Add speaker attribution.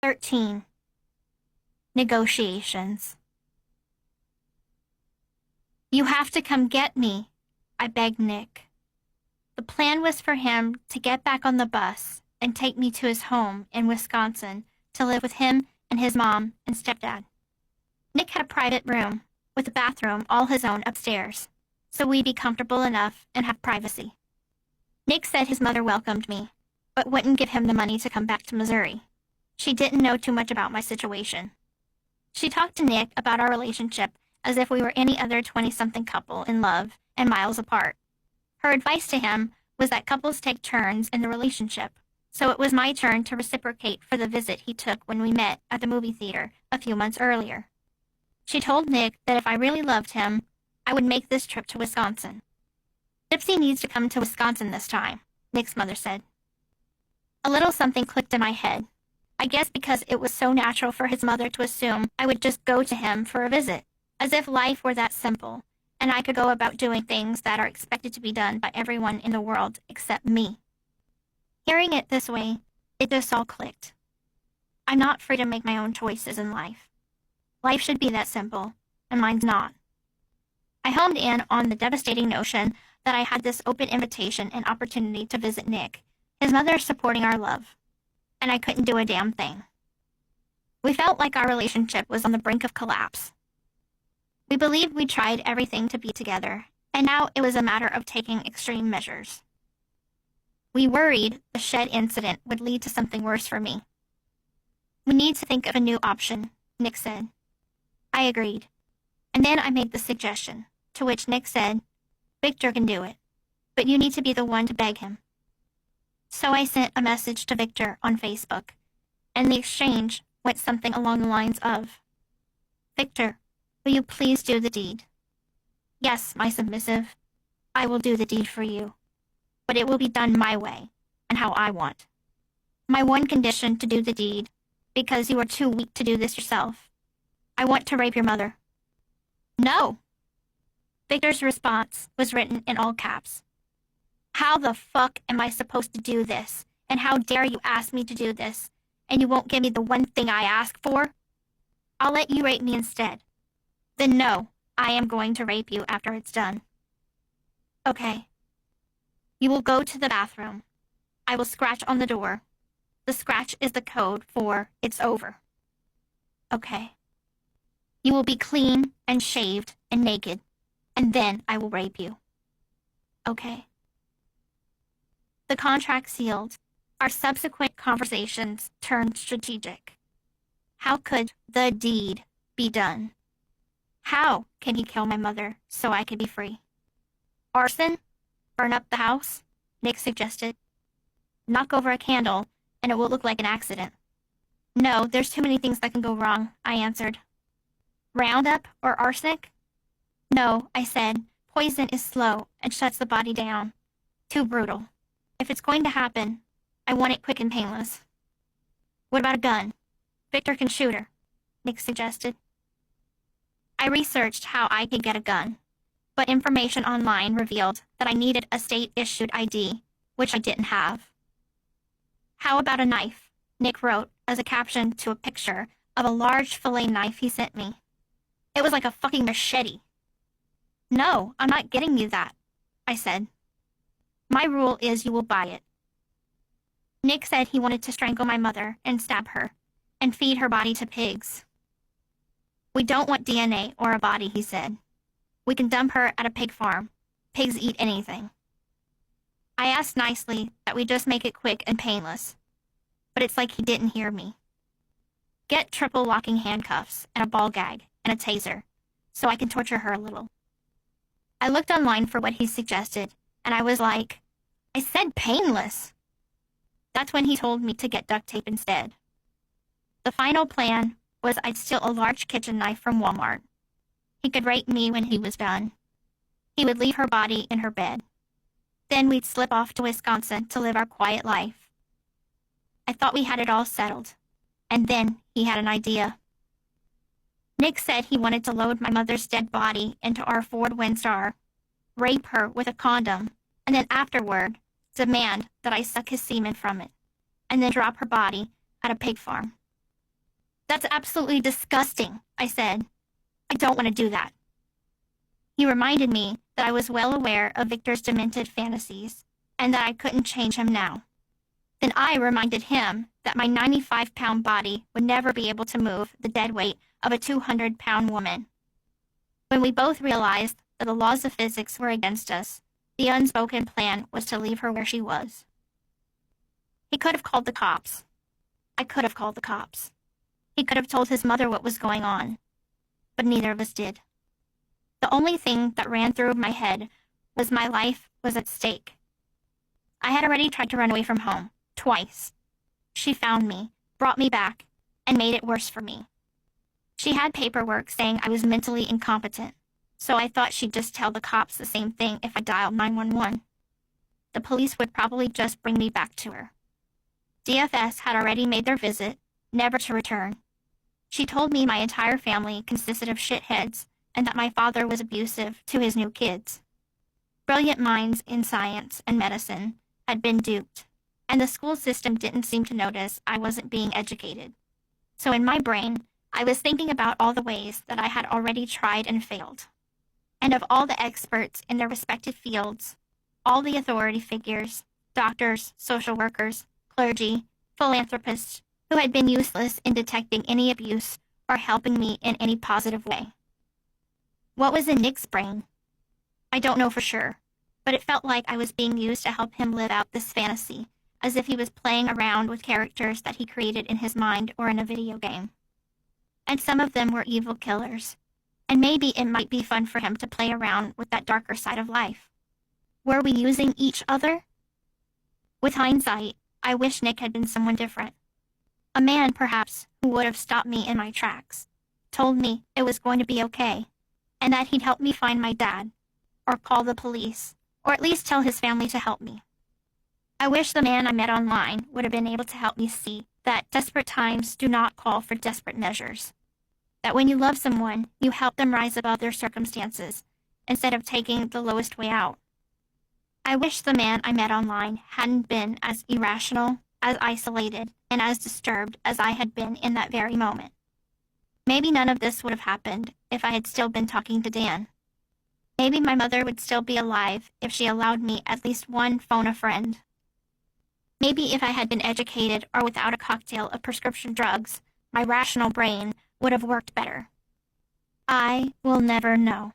Speaker 1: 13. Negotiations. "You have to come get me," I begged Nick. The plan was for him to get back on the bus and take me to his home in Wisconsin to live with him and his mom and stepdad. Nick had a private room with a bathroom all his own upstairs, so we'd be comfortable enough and have privacy. Nick said his mother welcomed me, but wouldn't give him the money to come back to Missouri. She didn't know too much about my situation. She talked to Nick about our relationship as if we were any other 20-something couple in love and miles apart. Her advice to him was that couples take turns in the relationship, so it was my turn to reciprocate for the visit he took when we met at the movie theater a few months earlier. She told Nick that if I really loved him, I would make this trip to Wisconsin. "Gypsy needs to come to Wisconsin this time," Nick's mother said. A little something clicked in my head. I guess because it was so natural for his mother to assume I would just go to him for a visit, as if life were that simple, and I could go about doing things that are expected to be done by everyone in the world except me. Hearing it this way, it just all clicked. I'm not free to make my own choices in life. Life should be that simple, and mine's not. I homed in on the devastating notion that I had this open invitation and opportunity to visit Nick, his mother supporting our love, and I couldn't do a damn thing. We felt like our relationship was on the brink of collapse. We believed we tried everything to be together, and now it was a matter of taking extreme measures. We worried the shed incident would lead to something worse for me. "We need to think of a new option," Nick said. I agreed, and then I made the suggestion, to which Nick said, "Victor can do it, but you need to be the one to beg him." So I sent a message to Victor on Facebook, and the exchange went something along the lines of, "Victor, will you please do the deed? Yes, my submissive, I will do the deed for you, but it will be done my way and how I want. My one condition to do the deed, because you are too weak to do this yourself. I want to rape your mother." "No!" Victor's response was written in all caps. "How the fuck am I supposed to do this? And how dare you ask me to do this? And you won't give me the one thing I ask for? I'll let you rape me instead. Then no, I am going to rape you after it's done. Okay. You will go to the bathroom. I will scratch on the door. The scratch is the code for it's over. Okay. You will be clean and shaved and naked, and then I will rape you. Okay." The contract sealed, our subsequent conversations turned strategic. How could the deed be done? How can he kill my mother so I could be free? "Arson? Burn up the house?" Nick suggested. "Knock over a candle, and it will look like an accident." "No, there's too many things that can go wrong," I answered. "Roundup or arsenic?" "No," I said. "Poison is slow and shuts the body down. Too brutal. If it's going to happen, I want it quick and painless." "What about a gun? Victor can shoot her," Nick suggested. I researched how I could get a gun, but information online revealed that I needed a state-issued ID, which I didn't have. "How about a knife?" Nick wrote as a caption to a picture of a large fillet knife he sent me. It was like a fucking machete. "No, I'm not getting you that," I said. "My rule is you will buy it." Nick said he wanted to strangle my mother and stab her, and feed her body to pigs. "We don't want DNA or a body," he said. "We can dump her at a pig farm. Pigs eat anything." I asked nicely that we just make it quick and painless, but it's like he didn't hear me. "Get triple locking handcuffs and a ball gag and a taser, so I can torture her a little." I looked online for what he suggested, and I was like, I said painless. That's when he told me to get duct tape instead. The final plan was I'd steal a large kitchen knife from Walmart. He could rape me when he was done. He would leave her body in her bed. Then we'd slip off to Wisconsin to live our quiet life. I thought we had it all settled, and then he had an idea. Nick said he wanted to load my mother's dead body into our Ford Windstar, rape her with a condom, and then afterward demand that I suck his semen from it, and then drop her body at a pig farm. That's absolutely disgusting, I said. I don't want to do that. He reminded me that I was well aware of Victor's demented fantasies, and that I couldn't change him now. Then I reminded him that my 95-pound body would never be able to move the dead weight of a 200-pound woman. When we both realized that the laws of physics were against us, the unspoken plan was to leave her where she was. He could have called the cops. I could have called the cops. He could have told his mother what was going on, but neither of us did. The only thing that ran through my head was my life was at stake. I had already tried to run away from home, twice. She found me, brought me back, and made it worse for me. She had paperwork saying I was mentally incompetent, so I thought she'd just tell the cops the same thing if I dialed 911. The police would probably just bring me back to her. DFS had already made their visit, never to return. She told me my entire family consisted of shitheads and that my father was abusive to his new kids. Brilliant minds in science and medicine had been duped, and the school system didn't seem to notice I wasn't being educated. So in my brain, I was thinking about all the ways that I had already tried and failed. And of all the experts in their respective fields, all the authority figures, doctors, social workers, clergy, philanthropists, who had been useless in detecting any abuse or helping me in any positive way. What was in Nick's brain? I don't know for sure, but it felt like I was being used to help him live out this fantasy, as if he was playing around with characters that he created in his mind or in a video game. And some of them were evil killers, and maybe it might be fun for him to play around with that darker side of life. Were we using each other? With hindsight, I wish Nick had been someone different. A man, perhaps, who would have stopped me in my tracks, told me it was going to be okay, and that he'd help me find my dad, or call the police, or at least tell his family to help me. I wish the man I met online would have been able to help me see that desperate times do not call for desperate measures. That when you love someone, you help them rise above their circumstances, instead of taking the lowest way out. I wish the man I met online hadn't been as irrational, as isolated, and as disturbed as I had been in that very moment. Maybe none of this would have happened if I had still been talking to Dan. Maybe my mother would still be alive if she allowed me at least one phone a friend. Maybe if I had been educated or without a cocktail of prescription drugs, my rational brain would have worked better. I will never know.